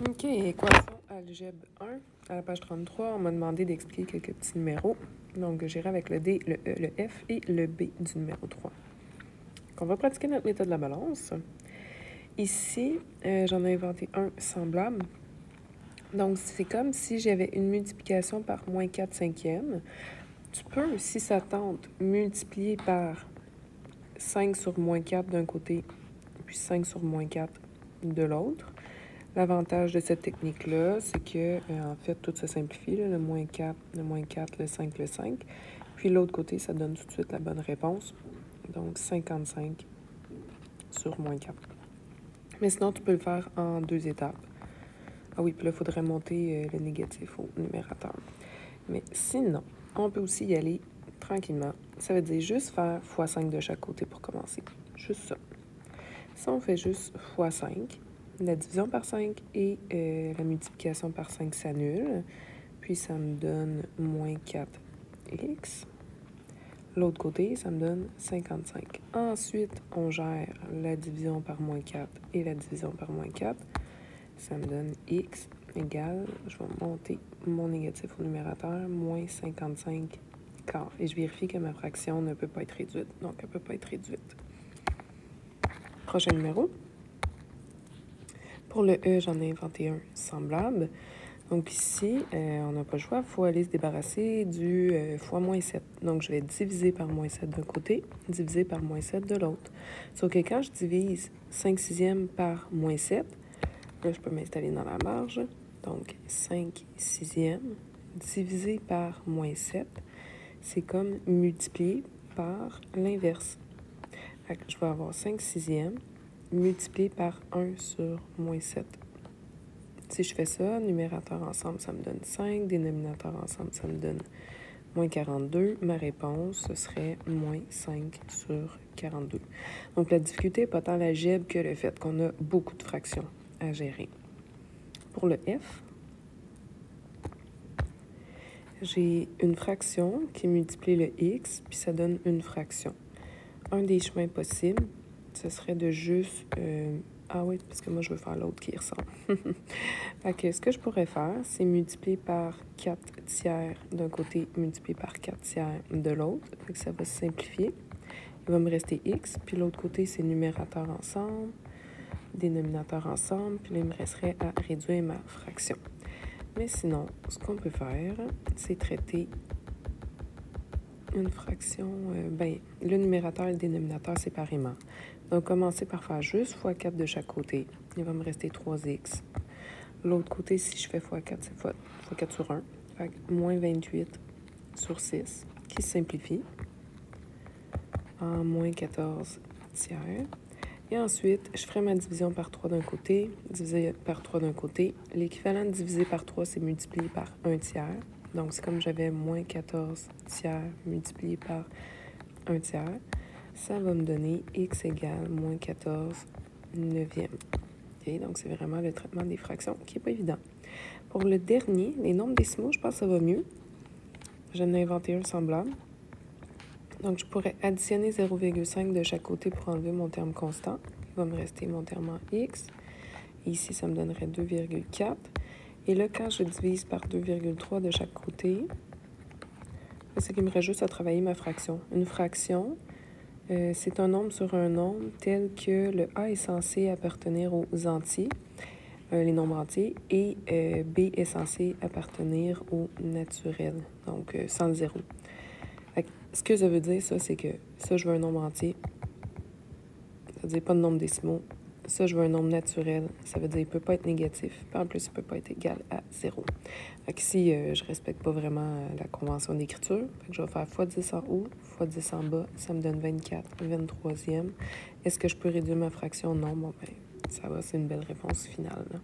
OK, équation algèbre 1. À la page 33, on m'a demandé d'expliquer quelques petits numéros. Donc, j'irai avec le D, le E, le F et le B du numéro 3. Donc, on va pratiquer notre méthode de la balance. Ici, j'en ai inventé un semblable. Donc, c'est comme si j'avais une multiplication par moins 4 cinquièmes. Tu peux, si ça tente, multiplier par 5 sur moins 4 d'un côté, puis 5 sur moins 4 de l'autre. L'avantage de cette technique-là, c'est que, en fait, tout se simplifie, là, le moins 4, le 5, le 5. Puis l'autre côté, ça donne tout de suite la bonne réponse. Donc, 55 sur moins 4. Mais sinon, tu peux le faire en 2 étapes. Ah oui, puis là, il faudrait monter le négatif au numérateur. Mais sinon, on peut aussi y aller tranquillement. Ça veut dire juste faire x5 de chaque côté pour commencer. Juste ça. Si on fait juste x5, la division par 5 et la multiplication par 5 s'annulent. Puis ça me donne moins 4x. L'autre côté, ça me donne 55. Ensuite, on gère la division par moins 4 et la division par moins 4. Ça me donne x égale, je vais monter mon négatif au numérateur, moins 55 quart. Et je vérifie que ma fraction ne peut pas être réduite. Donc, elle ne peut pas être réduite. Prochain numéro. Pour le E, j'en ai inventé un semblable. Donc ici, on n'a pas le choix. Il faut aller se débarrasser du fois moins 7. Donc, je vais diviser par moins 7 d'un côté, diviser par moins 7 de l'autre. Sauf que quand je divise 5 sixièmes par moins 7, là, je peux m'installer dans la marge. Donc, 5 sixièmes divisé par moins 7, c'est comme multiplier par l'inverse. Je vais avoir 5 sixièmes multiplié par 1 sur moins 7. Si je fais ça, numérateur ensemble, ça me donne 5. Dénominateur ensemble, ça me donne moins 42. Ma réponse, ce serait moins 5 sur 42. Donc, la difficulté n'est pas tant l'algèbre que le fait qu'on a beaucoup de fractions à gérer. Pour le F, j'ai une fraction qui multiplie le x, puis ça donne une fraction. Un des chemins possibles, ce serait de juste... ah oui, parce que moi, je veux faire l'autre qui ressemble. Fait que ce que je pourrais faire, c'est multiplier par 4 tiers d'un côté, multiplier par 4 tiers de l'autre. Fait que ça va se simplifier. Il va me rester x, puis l'autre côté, c'est numérateur ensemble, dénominateur ensemble, puis là, il me resterait à réduire ma fraction. Mais sinon, ce qu'on peut faire, c'est traiter une fraction, le numérateur et le dénominateur séparément. Donc, commencer par faire juste x4 de chaque côté. Il va me rester 3x. L'autre côté, si je fais x4, c'est x4 sur 1. Fait que moins 28 sur 6, qui se simplifie en moins 14 tiers. Et ensuite, je ferai ma division par 3 d'un côté, divisé par 3 d'un côté. L'équivalent de diviser par 3, c'est multiplié par 1 tiers. Donc, c'est comme j'avais moins 14 tiers multiplié par 1 tiers. Ça va me donner x égale moins 14 neuvième. Okay, donc, c'est vraiment le traitement des fractions qui n'est pas évident. Pour le dernier, les nombres décimaux, je pense que ça va mieux. J'en ai inventé un semblable. Donc, je pourrais additionner 0,5 de chaque côté pour enlever mon terme constant. Il va me rester mon terme en x. Et ici, ça me donnerait 2,4. Et là, quand je divise par 2,3 de chaque côté, c'est qu'il me reste juste à travailler ma fraction. Une fraction, c'est un nombre sur un nombre tel que le A est censé appartenir aux entiers, les nombres entiers, et B est censé appartenir au naturel, donc sans le zéro. Ce que ça veut dire, ça, c'est que ça, je veux un nombre entier. Ça veut dire pas de nombre décimaux. Ça, je veux un nombre naturel. Ça veut dire qu'il ne peut pas être négatif. Puis en plus, il ne peut pas être égal à 0. Fait qu'ici, je ne respecte pas vraiment la convention d'écriture. Fait que je vais faire x10 en haut, x10 en bas. Ça me donne 24, 23e. Est-ce que je peux réduire ma fraction? Non. Bon, ben, ça va, c'est une belle réponse finale, là.